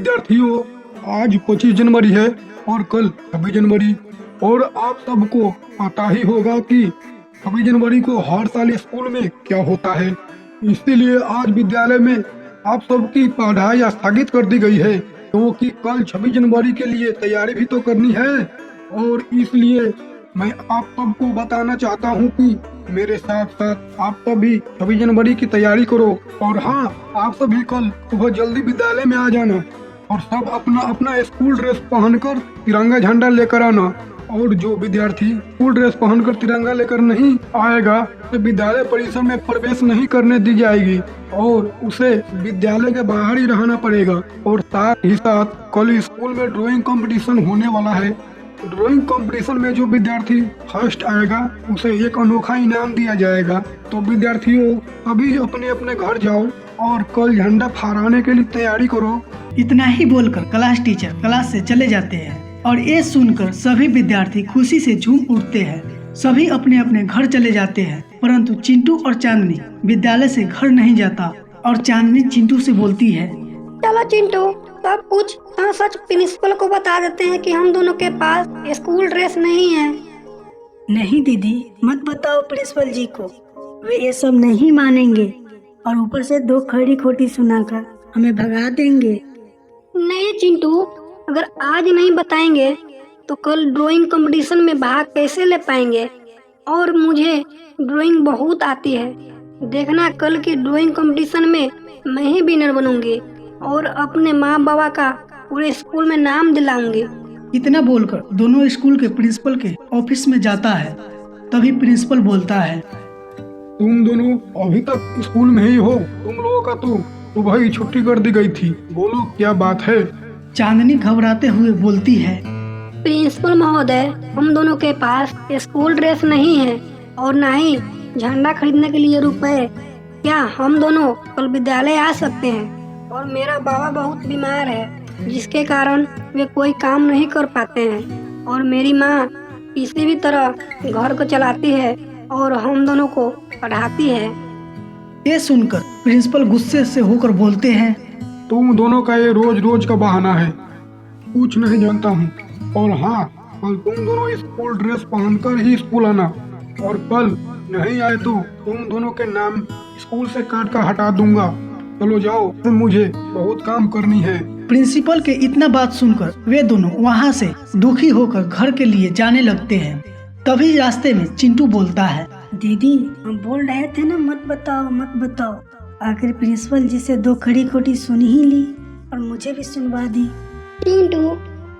विद्यार्थियों, आज 25 जनवरी है और कल 26 जनवरी। और आप सबको पता ही होगा कि 26 जनवरी को हर साल स्कूल में क्या होता है। इसीलिए आज विद्यालय में आप सबकी पढ़ाई स्थगित कर दी गई है, क्योंकि कल 26 जनवरी के लिए तैयारी भी तो करनी है। और इसलिए मैं आप सबको बताना चाहता हूँ कि मेरे साथ साथ आप सभी 26 जनवरी की तैयारी करो। और हाँ, आप सभी कल सुबह जल्दी विद्यालय में आ जाना और सब अपना अपना स्कूल ड्रेस पहनकर तिरंगा झंडा लेकर आना। और जो विद्यार्थी स्कूल ड्रेस पहनकर तिरंगा लेकर नहीं आएगा तो विद्यालय परिसर में प्रवेश नहीं करने दी जाएगी और उसे विद्यालय के बाहर ही रहना पड़ेगा। और साथ ही साथ कल स्कूल में ड्राइंग कंपटीशन होने वाला है। ड्राइंग कंपटीशन में जो विद्यार्थी फर्स्ट आएगा उसे एक अनोखा इनाम दिया जाएगा। तो विद्यार्थियों, अभी अपने अपने घर जाओ और कल झंडा फहराने के लिए तैयारी करो। इतना ही बोलकर क्लास टीचर क्लास से चले जाते हैं और ये सुनकर सभी विद्यार्थी खुशी से झूम उठते हैं। सभी अपने अपने घर चले जाते हैं, परंतु चिंटू और चांदनी विद्यालय से घर नहीं जाता। और चांदनी चिंटू से बोलती है, चलो चिंटू, सब कुछ सच प्रिंसिपल को बता देते हैं कि हम दोनों के पास स्कूल ड्रेस नहीं है। नहीं दीदी, मत बताओ प्रिंसिपल जी को, वे ये सब नहीं मानेंगे और ऊपर से दो खड़ी खोटी सुनाकर हमें भगा देंगे। नहीं चिंटू, अगर आज नहीं बताएंगे तो कल ड्राइंग कंपटीशन में भाग कैसे ले पाएंगे। और मुझे ड्राइंग बहुत आती है, देखना कल की ड्राइंग कंपटीशन में मैं ही विनर बनूंगी और अपने माँ बाबा का पूरे स्कूल में नाम दिलाऊंगी। इतना बोलकर दोनों स्कूल के प्रिंसिपल के ऑफिस में जाता है। तभी प्रिंसिपल बोलता है, तुम दोनों अभी तक स्कूल में ही हो? तुम लोगों का तो सुबह ही छुट्टी कर दी गई थी, बोलो क्या बात है? चांदनी घबराते हुए बोलती है, प्रिंसिपल महोदय, हम दोनों के पास स्कूल ड्रेस नहीं है और न ही झंडा खरीदने के लिए रुपए। क्या हम दोनों कल विद्यालय आ सकते हैं? और मेरा बाबा बहुत बीमार है, जिसके कारण वे कोई काम नहीं कर पाते हैं और मेरी माँ किसी भी तरह घर को चलाती है और हम दोनों को पढ़ाती है। ये सुनकर प्रिंसिपल गुस्से से होकर बोलते हैं, तुम दोनों का ये रोज रोज का बहाना है, कुछ नहीं जानता हूँ। और हाँ, कल तुम दोनों स्कूल ड्रेस पहनकर ही स्कूल आना और कल नहीं आए तो तुम दोनों के नाम स्कूल से काट कर हटा दूंगा। चलो जाओ, मुझे बहुत काम करनी है। प्रिंसिपल के इतना बात सुनकर वे दोनों वहाँ से दुखी होकर घर के लिए जाने लगते हैं। तभी रास्ते में चिंटू बोलता है, दीदी, हम बोल रहे थे ना, मत बताओ मत बताओ। आखिर प्रिंसिपल जी से दो खड़ी खोटी सुन ही ली और मुझे भी सुनवा दी। चिंटू,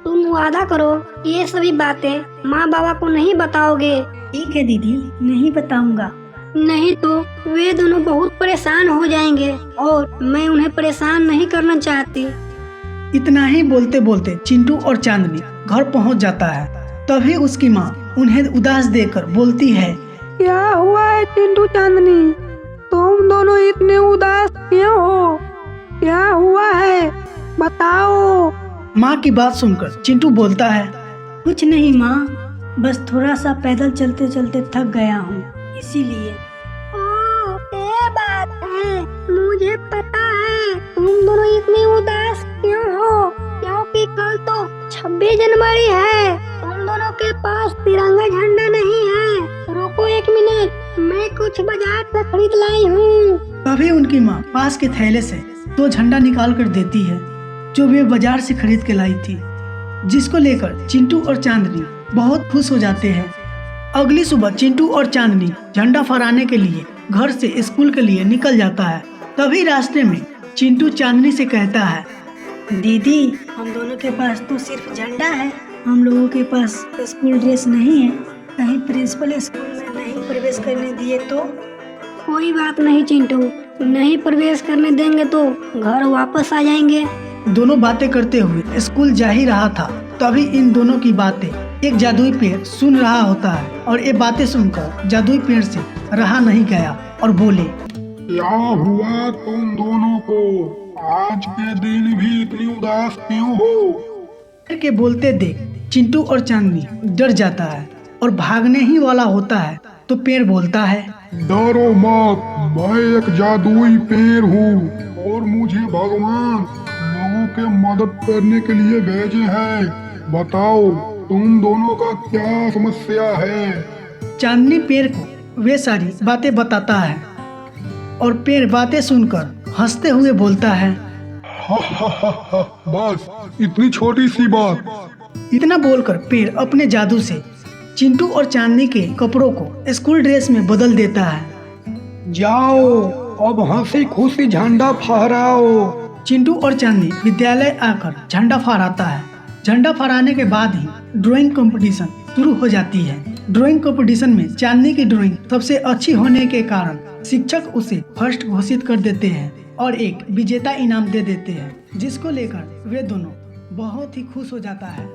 तुम वादा करो कि ये सभी बातें माँ बाबा को नहीं बताओगे। ठीक है दीदी, नहीं बताऊंगा। नहीं तो वे दोनों बहुत परेशान हो जाएंगे और मैं उन्हें परेशान नहीं करना चाहती। इतना ही बोलते बोलते चिंटू और चांदनी घर पहुंच जाता है। तभी उसकी माँ उन्हें उदास देखकर बोलती है, क्या हुआ है चिंटू चांदनी, तुम दोनों इतने उदास क्यों हो? क्या हुआ है, बताओ। माँ की बात सुनकर चिंटू बोलता है, कुछ नहीं माँ, बस थोड़ा सा पैदल चलते चलते थक गया हूँ, इसीलिए। ओह, ये बात है, मुझे पता है तुम दोनों इतने उदास क्यों हो, क्योंकि कल तो 26 जनवरी है। तुम दोनों के पास तिरंगा झंडा नहीं है। रुको एक मिनट, मैं कुछ बाजार से खरीद लाई हूँ। तभी उनकी माँ पास के थैले से दो झंडा निकाल कर देती है, जो वे बाजार से खरीद के लाई थी, जिसको लेकर चिंटू और चांदनी बहुत खुश हो जाते हैं। अगली सुबह चिंटू और चांदनी झंडा फहराने के लिए घर से स्कूल के लिए निकल जाता है। तभी रास्ते में चिंटू चांदनी से कहता है, दीदी, हम दोनों के पास तो सिर्फ झंडा है, हम लोगों के पास स्कूल ड्रेस नहीं है। कहीं प्रिंसिपल स्कूल में नहीं प्रवेश करने दिए तो? कोई बात नहीं चिंटू, नहीं प्रवेश करने देंगे तो घर वापस आ जाएंगे। दोनों बातें करते हुए स्कूल जा ही रहा था। तभी इन दोनों की बातें एक जादुई पेड़ सुन रहा होता है और ये बातें सुनकर जादुई पेड़ से रहा नहीं गया और बोले, क्या हुआ तुम दोनों को? आज के दिन भी इतनी उदास क्यों हो? पेड़ के बोलते देख चिंटू और चांदनी डर जाता है और भागने ही वाला होता है। तो पेड़ बोलता है, डरो मत, मैं एक जादुई पेड़ हूँ और मुझे भगवान लोगों के मदद करने के लिए भेजे हैं। बताओ तुम दोनों का क्या समस्या है? चांदनी पेड़ को वे सारी बातें बताता है और पेड़ बातें सुनकर हंसते हुए बोलता है। बस इतनी छोटी सी बात। इतना बोलकर पेड़ अपने जादू से चिंटू और चांदनी के कपड़ों को स्कूल ड्रेस में बदल देता है। जाओ अब हंसी खुशी झंडा फहराओ। चिंटू और चांदनी विद्यालय आकर झंडा फहराता है। झंडा फहराने के बाद ही ड्राइंग कंपटीशन शुरू हो जाती है। ड्राइंग कंपटीशन में चांदनी की ड्राइंग सबसे अच्छी होने के कारण शिक्षक उसे फर्स्ट घोषित कर देते हैं और एक विजेता इनाम दे देते हैं, जिसको लेकर वे दोनों बहुत ही खुश हो जाता है।